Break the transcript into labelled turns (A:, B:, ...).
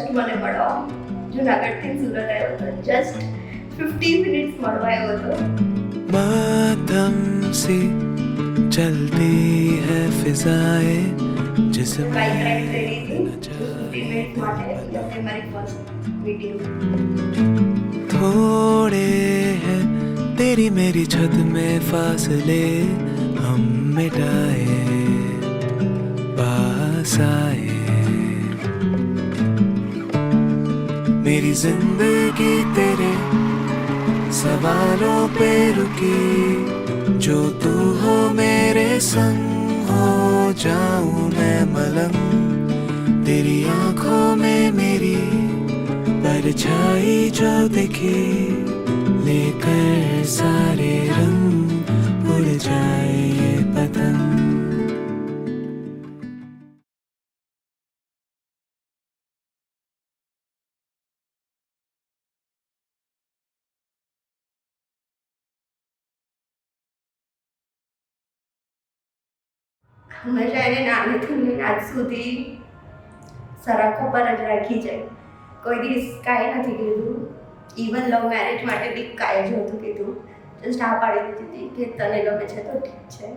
A: પછી મને મળવા જુનાગઢથી સુરત આવ્યો હતો. જસ્ટ 15 મિનિટ્સ મળવા આવ્યો હતો.
B: मातम सी चलती है फिजाएं जिसमें
A: બાઇક રાઈડ કરી હતી 15 મિનિટ્સ માટે. એટલે મારી ફર્સ્ટ મીટિંગ.
B: थोड़े हैं तेरी मेरी छत में फासले हम मिटाए पास आए मेरी जिंदगी तेरे सवालों पे रुकी जो तू हो मेरे संग हो जाऊं मैं मलंग तेरी आंखों में मेरी परछाई जो दिखी लेकर सारे रंग उड़ जाए ये पतंग.
A: હંમેશા એને નાનેથી લઈને આજ સુધી સરાખા પર જ રાખી છે. કોઈ દિવસ કાંઈ નથી કીધું. ઇવન લવ મેરેજ માટે બી કાંઈ જ નહોતું કીધું. જસ્ટ આ પાડી દીધી હતી કે તને ગમે છે તો ઠીક છે.